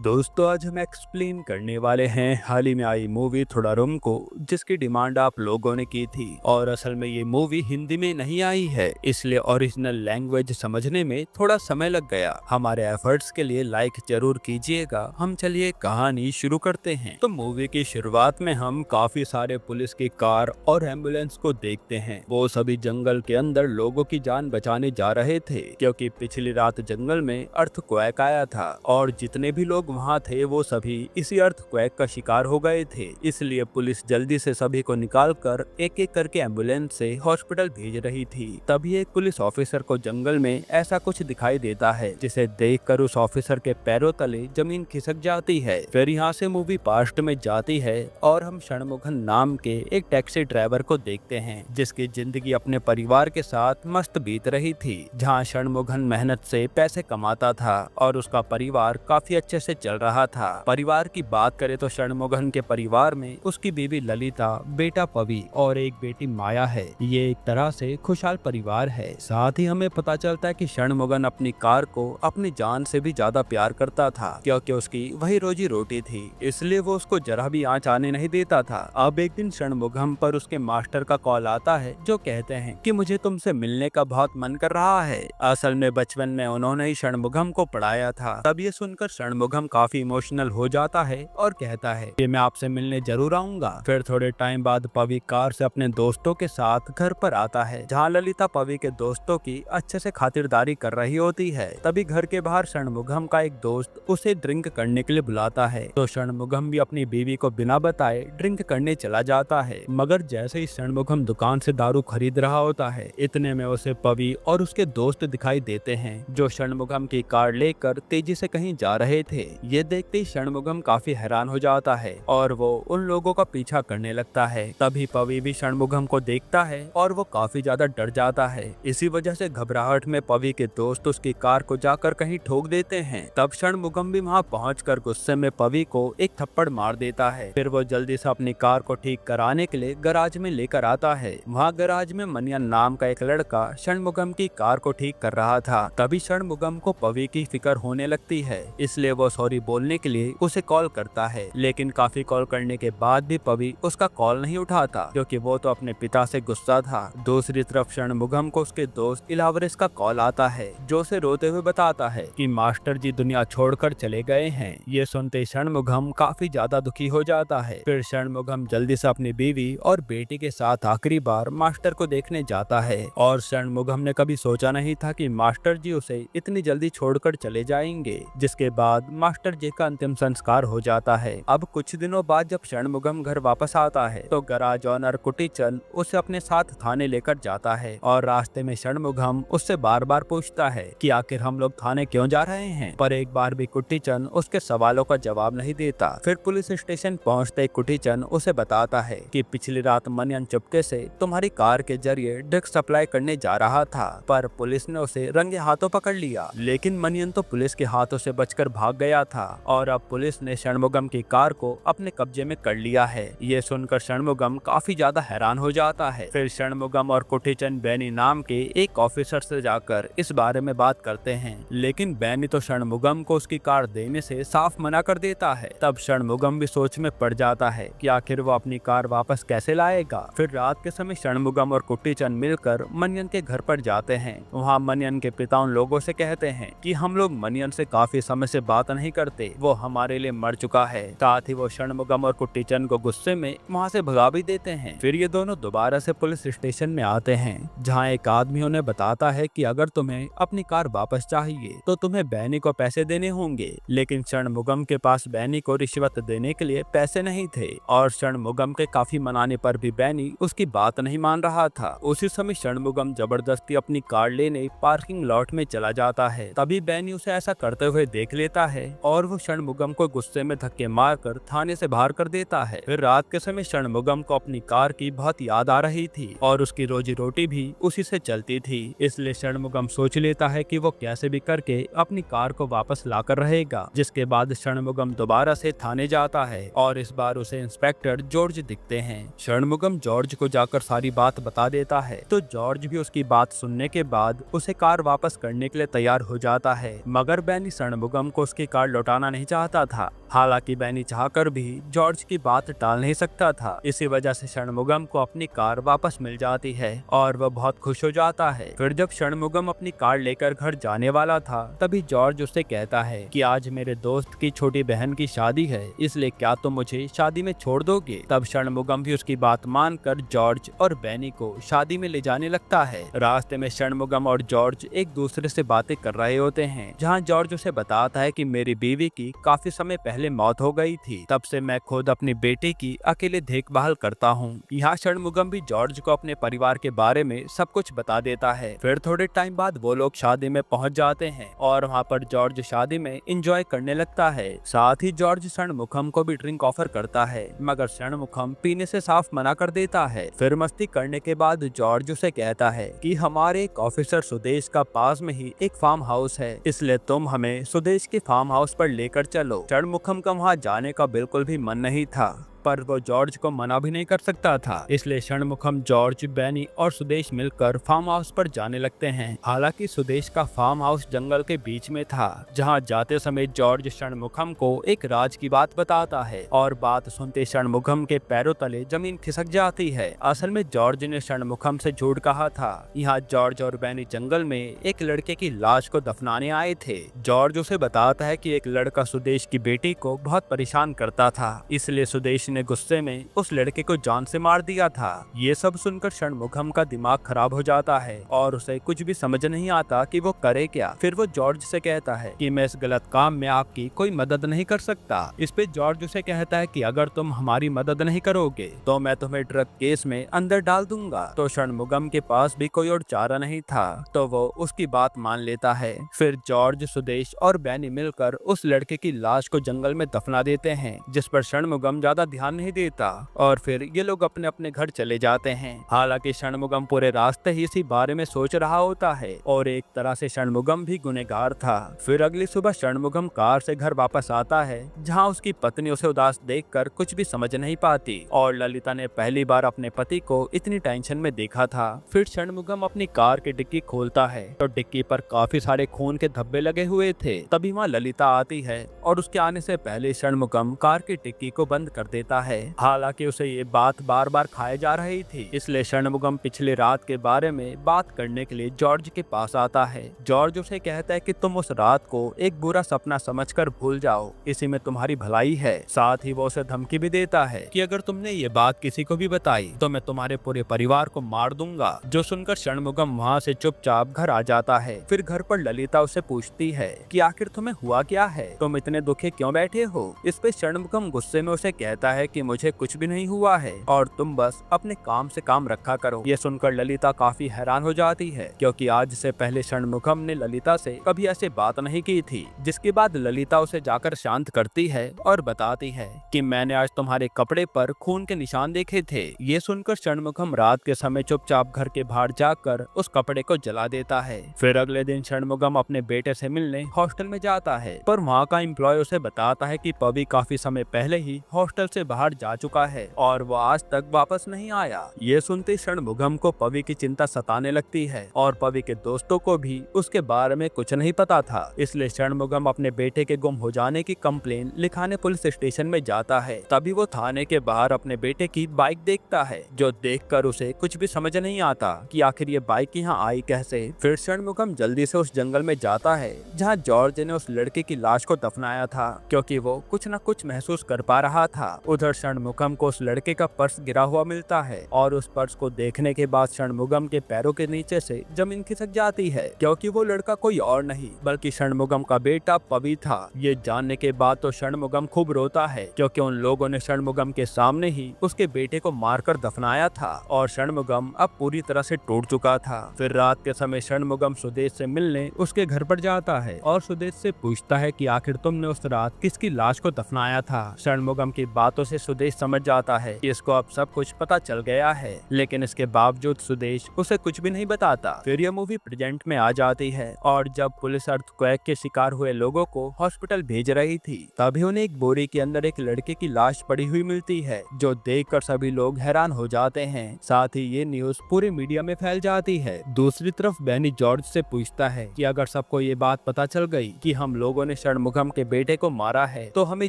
दोस्तों आज हम एक्सप्लेन करने वाले हैं हाल ही में आई मूवी थोड़ारुम को, जिसकी डिमांड आप लोगों ने की थी। और असल में ये मूवी हिंदी में नहीं आई है, इसलिए ओरिजिनल लैंग्वेज समझने में थोड़ा समय लग गया। हमारे एफर्ट्स के लिए लाइक जरूर कीजिएगा। हम चलिए कहानी शुरू करते हैं। तो मूवी की शुरुआत में हम काफी सारे पुलिस की कार और एम्बुलेंस को देखते हैं। वो सभी जंगल के अंदर लोगों की जान बचाने जा रहे थे, क्योंकि पिछली रात जंगल में अर्थक्वेक आया था और जितने भी लोग वहाँ थे वो सभी इसी अर्थक्वेक का शिकार हो गए थे। इसलिए पुलिस जल्दी से सभी को निकालकर एक एक करके एम्बुलेंस से हॉस्पिटल भेज रही थी। तभी एक पुलिस ऑफिसर को जंगल में ऐसा कुछ दिखाई देता है, जिसे देखकर उस ऑफिसर के पैरों तले जमीन खिसक जाती है। फिर यहाँ से मूवी पास्ट में जाती है और हम षणमुगम नाम के एक टैक्सी ड्राइवर को देखते हैं, जिसकी जिंदगी अपने परिवार के साथ मस्त बीत रही थी। जहाँ षणमुगम मेहनत से पैसे कमाता था और उसका परिवार काफी अच्छे से चल रहा था। परिवार की बात करें तो षणमुगम के परिवार में उसकी बीवी ललिता, बेटा पवी और एक बेटी माया है। ये एक तरह से खुशहाल परिवार है। साथ ही हमें पता चलता है कि षणमुगम अपनी कार को अपनी जान से भी ज्यादा प्यार करता था, क्योंकि उसकी वही रोजी रोटी थी, इसलिए वो उसको जरा भी आंच आने नहीं देता था। अब एक दिन षणमुगम पर उसके मास्टर का कॉल आता है, जो कहते हैं कि मुझे तुमसे मिलने का बहुत मन कर रहा है। असल में बचपन में उन्होंने ही षणमुगम को पढ़ाया था। तब ये सुनकर षणमुगम काफी इमोशनल हो जाता है और कहता है कि मैं आपसे मिलने जरूर आऊंगा। फिर थोड़े टाइम बाद पवी कार से अपने दोस्तों के साथ घर पर आता है, जहाँ ललिता पवी के दोस्तों की अच्छे से खातिरदारी कर रही होती है। तभी घर के बाहर षणमुगम का एक दोस्त उसे ड्रिंक करने के लिए बुलाता है, तो षणमुगम भी अपनी बीवी को बिना बताए ड्रिंक करने चला जाता है। मगर जैसे ही षणमुगम दुकान से दारू खरीद रहा होता है, इतने में उसे पवी और उसके दोस्त दिखाई देते हैं, जो षणमुगम की कार लेकर तेजी से कहीं जा रहे थे। ये देखते ही षणमुगम काफी हैरान हो जाता है और वो उन लोगों का पीछा करने लगता है। तभी पवी भी षणमुगम को देखता है और वो काफी ज्यादा डर जाता है। इसी वजह से घबराहट में पवी के दोस्त उसकी कार को जाकर कहीं ठोक देते हैं। तब षणमुगम भी वहाँ पहुंचकर गुस्से में पवी को एक थप्पड़ मार देता है। फिर वो जल्दी से अपनी कार को ठीक कराने के लिए गराज में लेकर आता है। वहाँ गराज में मनियन नाम का एक लड़का षणमुगम की कार को ठीक कर रहा था। तभी षणमुगम को पवी की फिक्र होने लगती है, इसलिए वो सॉरी बोलने के लिए उसे कॉल करता है। लेकिन काफी कॉल करने के बाद भी पवी उसका कॉल नहीं उठाता, क्योंकि वो तो अपने पिता से गुस्सा था। दूसरी तरफ षणमुगम को उसके दोस्त इलावरेस का कॉल आता है, जो उसे रोते हुए बताता है कि मास्टर जी दुनिया छोड़कर चले गए हैं। ये सुनते षणमुगम काफी ज्यादा दुखी हो जाता है। फिर षणमुगम जल्दी से अपनी बीवी और बेटी के साथ आखिरी बार मास्टर को देखने जाता है। और षणमुगम ने कभी सोचा नहीं था कि मास्टर जी उसे इतनी जल्दी छोड़कर चले जाएंगे। जिसके बाद मास्टर जी का अंतिम संस्कार हो जाता है। अब कुछ दिनों बाद जब षणमुगम घर वापस आता है, तो गराज ओनर कुटीचंद उसे अपने साथ थाने लेकर जाता है। और रास्ते में षणमुगम उससे बार बार पूछता है कि आखिर हम लोग थाने क्यों जा रहे हैं, पर एक बार भी कुटीचंद उसके सवालों का जवाब नहीं देता। फिर पुलिस स्टेशन पहुँचते कुटीचंद उसे बताता है कि पिछली रात मनियन चुपके से तुम्हारी कार के जरिए ड्रग्स सप्लाई करने जा रहा था, पर पुलिस ने उसे रंगे हाथों पकड़ लिया। लेकिन मनियन तो पुलिस के हाथों से बचकर भाग गया था और अब पुलिस ने षणमुगम की कार को अपने कब्जे में कर लिया है। ये सुनकर षणमुगम काफी ज्यादा हैरान हो जाता है। फिर षणमुगम और कुटीचंद बैनी नाम के एक ऑफिसर से जाकर इस बारे में बात करते हैं, लेकिन बैनी तो षणमुगम को उसकी कार देने से साफ मना कर देता है। तब षणमुगम भी सोच में पड़ जाता है कि आखिर वो अपनी कार वापस कैसे लाएगा। फिर रात के समय षणमुगम और कुटीचंद मिलकर मनियन के घर पर जाते हैं। वहाँ मनियन के पिता उन लोगों से कहते हैं कि हम लोग मनियन से काफी समय से बात नहीं करते, वो हमारे लिए मर चुका है। साथ ही वो षणमुगम और कुटीचंद को गुस्से में वहाँ से भगा भी देते हैं। फिर ये दोनों दोबारा से पुलिस स्टेशन में आते हैं, जहाँ एक आदमी उन्हें बताता है कि अगर तुम्हें अपनी कार वापस चाहिए तो तुम्हें बैनी को पैसे देने होंगे। लेकिन षणमुगम के पास बैनी को रिश्वत देने के लिए पैसे नहीं थे और षणमुगम के काफी मनाने पर भी बैनी उसकी बात नहीं मान रहा था। उसी समय षणमुगम जबरदस्ती अपनी कार लेने पार्किंग लॉट में चला जाता है। तभी बैनी उसे ऐसा करते हुए देख लेता है और वो षणमुगम को गुस्से में धक्के मारकर थाने से बाहर कर देता है। फिर रात के समय षणमुगम को अपनी कार की बहुत याद आ रही थी और उसकी रोजी रोटी भी उसी से चलती थी, इसलिए षणमुगम सोच लेता है कि वो कैसे भी करके अपनी कार को वापस लाकर रहेगा। जिसके बाद षणमुगम दोबारा से थाने जाता है और इस बार उसे इंस्पेक्टर जॉर्ज दिखते हैं। षणमुगम जॉर्ज को जाकर सारी बात बता देता है, तो जॉर्ज भी उसकी बात सुनने के बाद उसे कार वापस करने के लिए तैयार हो जाता है। मगर बैनी षणमुगम को उसकी कार कार्ड लौटाना नहीं चाहता था। हालांकि बैनी चाहकर भी जॉर्ज की बात टाल नहीं सकता था। इसी वजह से षणमुगम को अपनी कार वापस मिल जाती है और वह बहुत खुश हो जाता है। फिर जब षणमुगम अपनी कार लेकर घर जाने वाला था, तभी जॉर्ज उससे कहता है कि आज मेरे दोस्त की छोटी बहन की शादी है, इसलिए क्या तुम मुझे शादी में छोड़ दोगे। तब षणमुगम भी उसकी बात मानकर जॉर्ज और बैनी को शादी में ले जाने लगता है। रास्ते में षणमुगम और जॉर्ज एक दूसरे से बातें कर रहे होते हैं, जहाँ जॉर्ज उसे बताता है कि मेरी बीवी की काफी समय पहले मौत हो गई थी, तब से मैं खुद अपनी बेटी की अकेले देखभाल करता हूँ। यहाँ षणमुगम भी जॉर्ज को अपने परिवार के बारे में सब कुछ बता देता है। फिर थोड़े टाइम बाद वो लोग शादी में पहुँच जाते हैं और वहाँ पर जॉर्ज शादी में एंजॉय करने लगता है। साथ ही जॉर्ज षणमुगम को भी ड्रिंक ऑफर करता है, मगर षणमुगम पीने से साफ मना कर देता है। फिर मस्ती करने के बाद जॉर्ज उसे कहता है कि हमारे एक ऑफिसर सुदेश का पास में ही एक फार्म हाउस है, इसलिए तुम हमें सुदेश के फार्म हाउस पर लेकर चलो। षणमुगम का वहाँ जाने का बिल्कुल भी मन नहीं था, पर वो जॉर्ज को मना भी नहीं कर सकता था। इसलिए षणमुगम, जॉर्ज, बैनी और सुदेश मिलकर फार्म हाउस पर जाने लगते हैं। हालांकि सुदेश का फार्म हाउस जंगल के बीच में था, जहां जाते समय जॉर्ज षणमुगम को एक राज की बात बताता है और बात सुनते षणमुगम के पैरों तले जमीन खिसक जाती है। असल में जॉर्ज ने षणमुगम से झूठ कहा था। यहाँ जॉर्ज और बैनी जंगल में एक लड़के की लाश को दफनाने आए थे। जॉर्ज उसे बताता है कि एक लड़का सुदेश की बेटी को बहुत परेशान करता था, इसलिए सुदेश ने गुस्से में उस लड़के को जान से मार दिया था। ये सब सुनकर षणमुगम का दिमाग खराब हो जाता है और उसे कुछ भी समझ नहीं आता कि वो करे क्या। फिर वो जॉर्ज से कहता है कि मैं इस गलत काम में आपकी कोई मदद नहीं कर सकता। इस पे जॉर्ज उसे कहता है कि अगर तुम हमारी मदद नहीं करोगे तो मैं तुम्हें ड्रग केस में अंदर डाल दूंगा। तो षणमुगम के पास भी कोई और चारा नहीं था, तो वो उसकी बात मान लेता है। फिर जॉर्ज, सुदेश और बैनी मिलकर उस लड़के की लाश को जंगल में दफना देते हैं, जिस पर षणमुगम ज्यादा ध्यान नहीं देता और फिर ये लोग अपने अपने घर चले जाते हैं। हालांकि षणमुगम पूरे रास्ते ही इसी बारे में सोच रहा होता है और एक तरह से षणमुगम भी गुनहगार था। फिर अगली सुबह षणमुगम कार से घर वापस आता है, जहां उसकी पत्नी उसे उदास देखकर कुछ भी समझ नहीं पाती और ललिता ने पहली बार अपने पति को इतनी टेंशन में देखा था। फिर षणमुगम अपनी कार की डिक्की खोलता है तो डिक्की पर काफी सारे खून के धब्बे लगे हुए थे। तभी वहाँ ललिता आती है और उसके आने से पहले षणमुगम कार की डिक्की को बंद कर देता है। हालांकि उसे ये बात बार बार खाए जा रही थी, इसलिए षणमुगम पिछले रात के बारे में बात करने के लिए जॉर्ज के पास आता है। जॉर्ज उसे कहता है कि तुम उस रात को एक बुरा सपना समझकर भूल जाओ, इसी में तुम्हारी भलाई है। साथ ही वो उसे धमकी भी देता है कि अगर तुमने ये बात किसी को भी बताई तो मैं तुम्हारे पूरे परिवार को मार दूंगा। जो सुनकर षणमुगम वहाँ से चुपचाप घर आ जाता है। फिर घर पर ललिता उसे पूछती है कि आखिर तुम्हें हुआ क्या है, तुम इतने दुखे क्यों बैठे हो। इस पे षणमुगम गुस्से में उसे कहता है कि मुझे कुछ भी नहीं हुआ है और तुम बस अपने काम से काम रखा करो। ये सुनकर ललिता काफी हैरान हो जाती है, क्योंकि आज से पहले षणमुगम ने ललिता से कभी ऐसे बात नहीं की थी। जिसके बाद ललिता उसे जाकर शांत करती है और बताती है कि मैंने आज तुम्हारे कपड़े पर खून के निशान देखे थे। ये सुनकर षणमुगम रात के समय चुपचाप घर के बाहर जाकर उस कपड़े को जला देता है। फिर अगले दिन षणमुगम अपने बेटे से मिलने हॉस्टल में जाता है, पर वहाँ का एम्प्लॉय उसे बताता है कि पवी काफी समय पहले ही हॉस्टल से बाहर जा चुका है और वो आज तक वापस नहीं आया। ये सुनते षणमुगम को पवी की चिंता सताने लगती है और पवी के दोस्तों को भी उसके बारे में कुछ नहीं पता था। इसलिए षणमुगम अपने बेटे के गुम हो जाने की कंप्लेन लिखाने पुलिस स्टेशन में जाता है। तभी वो थाने के बाहर अपने बेटे की बाइक देखता है, जो देखकर उसे कुछ भी समझ नहीं आता कि आखिर ये बाइक यहाँ आई कैसे। फिर षणमुगम जल्दी से उस जंगल में जाता है जहाँ जॉर्ज ने उस लड़के की लाश को दफनाया था, क्योंकि वो कुछ न कुछ महसूस कर पा रहा था। उधर षणमुगम को उस लड़के का पर्स गिरा हुआ मिलता है और उस पर्स को देखने के बाद षणमुगम के पैरों के नीचे से जमीन खिसक जाती है, क्योंकि वो लड़का कोई और नहीं बल्कि षणमुगम का बेटा पवी था। ये जानने के बाद तो षणमुगम खूब रोता है, क्योंकि उन लोगों ने षणमुगम के सामने ही उसके बेटे को मारकर दफनाया था और षणमुगम अब पूरी तरह से टूट चुका था। फिर रात के समय षणमुगम सुदेश से मिलने उसके घर पर जाता है और सुदेश से पूछता है कि आखिर तुमने उस रात किसकी लाश को दफनाया था। षणमुगम की बातों से सुदेश समझ जाता है कि इसको अब सब कुछ पता चल गया है, लेकिन इसके बावजूद सुदेश उसे कुछ भी नहीं बताता। फिर यह मूवी प्रेजेंट में आ जाती है और जब पुलिस अर्थक्वेक के शिकार हुए लोगों को हॉस्पिटल भेज रही थी, तभी उन्हें एक बोरी के अंदर एक लड़के की लाश पड़ी हुई मिलती है, जो देखकर सभी लोग हैरान हो जाते हैं। साथ ही ये न्यूज पूरे मीडिया में फैल जाती है। दूसरी तरफ बेनी जॉर्ज से पूछता है कि अगर सबको ये बात पता चल गई कि हम लोगों ने षणमुगम के बेटे को मारा है तो हमें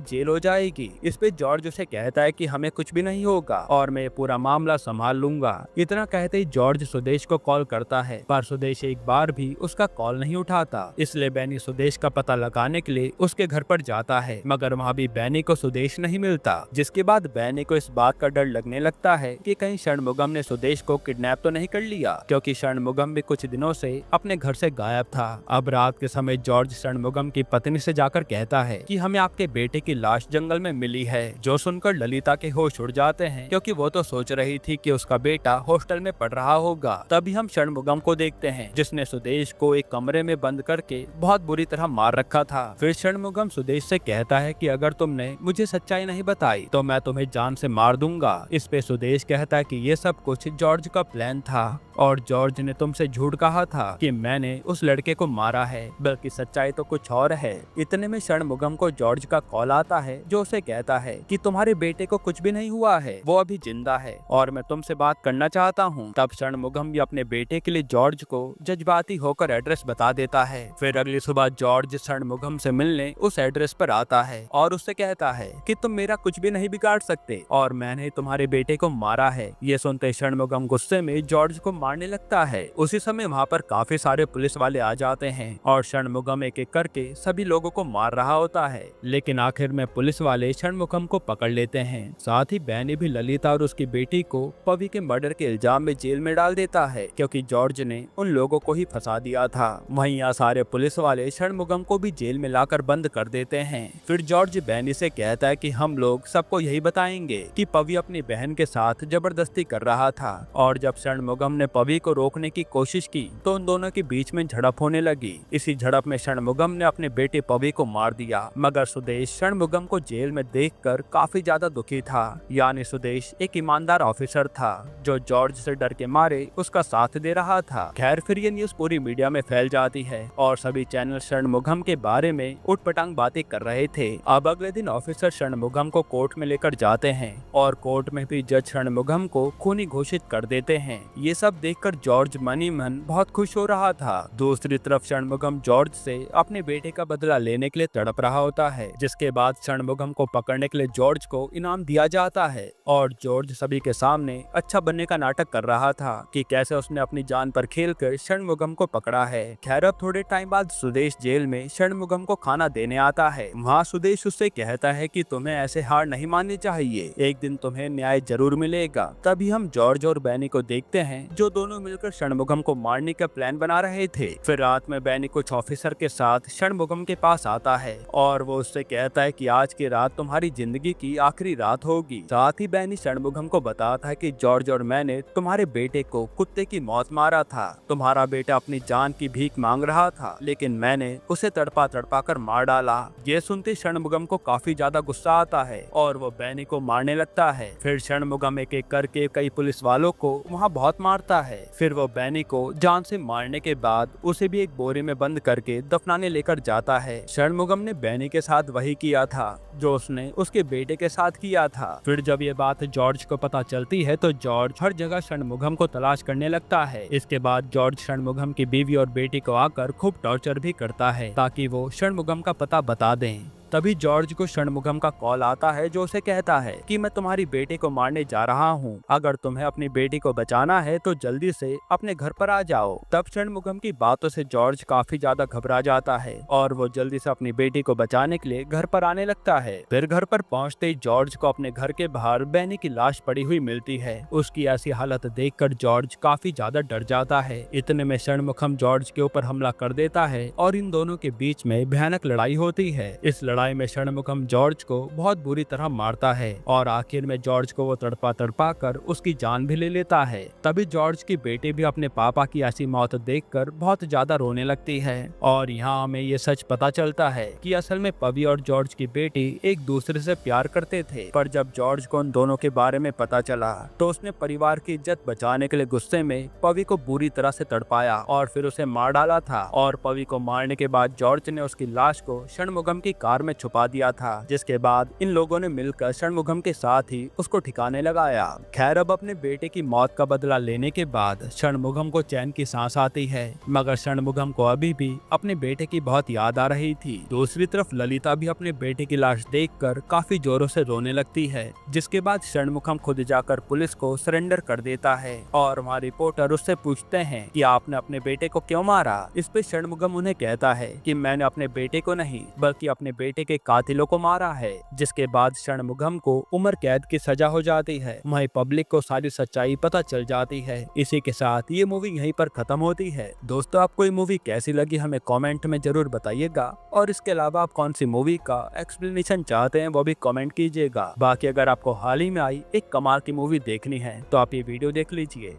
जेल हो जाएगी। इस पे जॉर्ज उसे कहता है कि हमें कुछ भी नहीं होगा और मैं पूरा मामला संभाल लूंगा। इतना कहते ही जॉर्ज सुदेश को कॉल करता है, पर सुदेश एक बार भी उसका कॉल नहीं उठाता। इसलिए बेनी सुदेश का पता लगाने के लिए उसके घर पर जाता है, मगर वहाँ भी बेनी को सुदेश नहीं मिलता। जिसके बाद बेनी को इस बात का डर लगने लगता है कि कहीं षणमुगम ने सुदेश को किडनैप तो नहीं कर लिया, क्योंकि षणमुगम भी कुछ दिनों से अपने घर से गायब था। अब रात के समय जॉर्ज षणमुगम की पत्नी से जाकर कहता है कि हमें आपके बेटे की लाश जंगल में मिली है। जो सुनकर ललिता के होश उड़ जाते हैं, क्योंकि वो तो सोच रही थी कि उसका बेटा हॉस्टल में पढ़ रहा होगा। तभी हम षणमुगम को देखते हैं, जिसने सुदेश को एक कमरे में बंद करके बहुत बुरी तरह मार रखा था। फिर षणमुगम सुदेश से कहता है कि अगर तुमने मुझे सच्चाई नहीं बताई तो मैं तुम्हें जान से मार दूंगा। इस पे सुदेश कहता है कि ये सब कुछ जॉर्ज का प्लान था और जॉर्ज ने तुमसे झूठ कहा था कि मैंने उस लड़के को मारा है, बल्कि सच्चाई तो कुछ और है। इतने में षणमुगम को जॉर्ज का कॉल आता है, जो उसे कहता है कि तुम्हारे बेटे को कुछ भी नहीं हुआ है, वो अभी जिंदा है और मैं तुमसे बात करना चाहता हूँ। तब षणमुगम भी अपने बेटे के लिए जॉर्ज को जज्बाती होकर एड्रेस बता देता है। फिर अगली सुबह जॉर्ज षणमुगम से मिलने उस एड्रेस पर आता है और उससे कहता है कि तुम मेरा कुछ भी नहीं बिगाड़ सकते और मैंने तुम्हारे बेटे को मारा है। ये सुनते षणमुगम गुस्से में जॉर्ज को मारने लगता है। उसी समय वहाँ पर काफी सारे पुलिस वाले आ जाते हैं और षणमुगम एक एक करके सभी लोगों को मार रहा होता है, लेकिन आखिर में पुलिस वाले षणमुगम को पकड़ लेते हैं। साथ ही बेनी भी ललिता और उसकी बेटी को पवी के मर्डर के इल्जाम में जेल में डाल देता है, क्योंकि जॉर्ज ने उन लोगों को ही फंसा दिया था। वहीं यहाँ सारे पुलिस वाले षणमुगम को भी जेल में लाकर बंद कर देते हैं। फिर जॉर्ज बेनी से कहता है कि हम लोग सबको यही बताएंगे कि पवी अपनी बहन के साथ जबरदस्ती कर रहा था, और जब षणमुगम ने पवी को रोकने की कोशिश की तो उन दोनों के बीच में झड़प होने लगी। इसी झड़प में षणमुगम ने अपने बेटे पवी को मार दिया, मगर सुदेश षणमुगम को जेल में देखकर काफी ज्यादा दुखी था। यानी सुदेश एक ईमानदार ऑफिसर था जो जॉर्ज से डर के मारे उसका साथ दे रहा था। खैर, फिर ये न्यूज पूरी मीडिया में फैल जाती है और सभी चैनल षणमुगम के बारे में उटपटांग बातें कर रहे थे। अब अगले दिन ऑफिसर षणमुगम को कोर्ट में लेकर जाते हैं और कोर्ट में भी जज षणमुगम को खूनी घोषित कर देते हैं। ये सब देखकर जॉर्ज मनी मन बहुत खुश हो रहा था। दूसरी तरफ षणमुगम जॉर्ज से अपने बेटे का बदला लेने के लिए तड़प रहा होता है, जिसके बाद षणमुगम को पकड़ने के लिए जॉर्ज को इनाम दिया जाता है और जॉर्ज सभी के सामने अच्छा बनने का नाटक कर रहा था कि कैसे उसने अपनी जान पर खेलकर षणमुगम को पकड़ा है। खैर, अब थोड़े टाइम बाद सुदेश जेल में षणमुगम को खाना देने आता है। वहाँ सुदेश उससे कहता है कि तुम्हें ऐसे हार नहीं माननी चाहिए, एक दिन तुम्हें न्याय जरूर मिलेगा। तभी हम जॉर्ज और बेनी को देखते हैं, जो दोनों मिलकर षणमुगम को मारने का प्लान बना रहे थे। फिर रात में बेनी कुछ ऑफिसर के साथ षणमुगम के पास आता है और वो उससे कहता है कि आज की रात तुम्हारी जिंदगी की आखिरी रात होगी। साथ ही बेनी षणमुगम को बताता है कि जॉर्ज और मैंने तुम्हारे बेटे को कुत्ते की मौत मारा था। तुम्हारा बेटा अपनी जान की भीख मांग रहा था, लेकिन मैंने उसे तड़पा तड़पा कर मार डाला। ये सुनते षणमुगम को काफी ज्यादा गुस्सा आता है और वो बेनी को मारने लगता है। फिर षणमुगम एक एक करके कई पुलिस वालों को वहाँ बहुत मारता है। फिर वो बेनी को जान से मारने के बाद उसे भी एक बोरे में बंद करके दफनाने लेकर जाता है। षणमुगम ने बेनी के साथ वही किया था जो उसने उसके बेटे के साथ किया था। फिर जब ये बात जॉर्ज को पता चलती है तो जॉर्ज हर जगह षणमुगम को तलाश करने लगता है। इसके बाद जॉर्ज षणमुगम की बीवी और बेटी को आकर खूब टॉर्चर भी करता है ताकि वो षणमुगम का पता बता दें। तभी जॉर्ज को षणमुगम का कॉल आता है, जो उसे कहता है कि मैं तुम्हारी बेटी को मारने जा रहा हूँ, अगर तुम्हें अपनी बेटी को बचाना है तो जल्दी से अपने घर पर आ जाओ। तब षणमुगम की बातों से जॉर्ज काफी ज्यादा घबरा जाता है और वो जल्दी से अपनी बेटी को बचाने के लिए घर पर आने लगता है। फिर घर पर पहुँचते ही जॉर्ज को अपने घर के बाहर बेनी की लाश पड़ी हुई मिलती है। उसकी ऐसी हालत देखकर जॉर्ज काफी ज्यादा डर जाता है। इतने में षणमुगम जॉर्ज के ऊपर हमला कर देता है और इन दोनों के बीच में भयानक लड़ाई होती है। इस लड़ाई में षणमुगम जॉर्ज को बहुत बुरी तरह मारता है और आखिर में जॉर्ज को वो तड़पा तड़पा कर उसकी जान भी ले लेता है। तभी जॉर्ज की बेटी भी अपने पापा की ऐसी मौत देखकर बहुत ज्यादा रोने लगती है और यहाँ हमें ये सच पता चलता है कि असल में पवी और जॉर्ज की बेटी एक दूसरे से प्यार करते थे। पर जब जॉर्ज को उन दोनों के बारे में पता चला तो उसने परिवार की इज्जत बचाने के लिए गुस्से में पवी को बुरी तरह से तड़पाया और फिर उसे मार डाला था। और पवी को मारने के बाद जॉर्ज ने उसकी लाश को षणमुगम की कार में छुपा दिया था, जिसके बाद इन लोगों ने मिलकर षणमुगम के साथ ही उसको ठिकाने लगाया। खैर अब अपने बेटे की मौत का बदला लेने के बाद षणमुगम को चैन की सांस आती है, मगर षणमुगम को अभी भी अपने बेटे की बहुत याद आ रही थी। दूसरी तरफ ललिता भी अपने बेटे की लाश देखकर काफी जोरों से रोने लगती है, जिसके बाद षणमुगम खुद जाकर पुलिस को सरेंडर कर देता है और वहाँ रिपोर्टर उससे पूछते हैं कि आपने अपने बेटे को क्यों मारा। इस पे षणमुगम उन्हें कहता है कि मैंने अपने बेटे को नहीं बल्कि अपने बेटे के कातिलों को मारा है, जिसके बाद षणमुगम को उम्र कैद की सजा हो जाती है। वहीं पब्लिक को सारी सच्चाई पता चल जाती है। इसी के साथ ये मूवी यहीं पर खत्म होती है। दोस्तों आपको ये मूवी कैसी लगी हमें कमेंट में जरूर बताइएगा और इसके अलावा आप कौन सी मूवी का एक्सप्लेनेशन चाहते हैं वो भी कमेंट कीजिएगा। बाकी अगर आपको हाल ही में आई एक कमाल की मूवी देखनी है तो आप ये वीडियो देख लीजिए।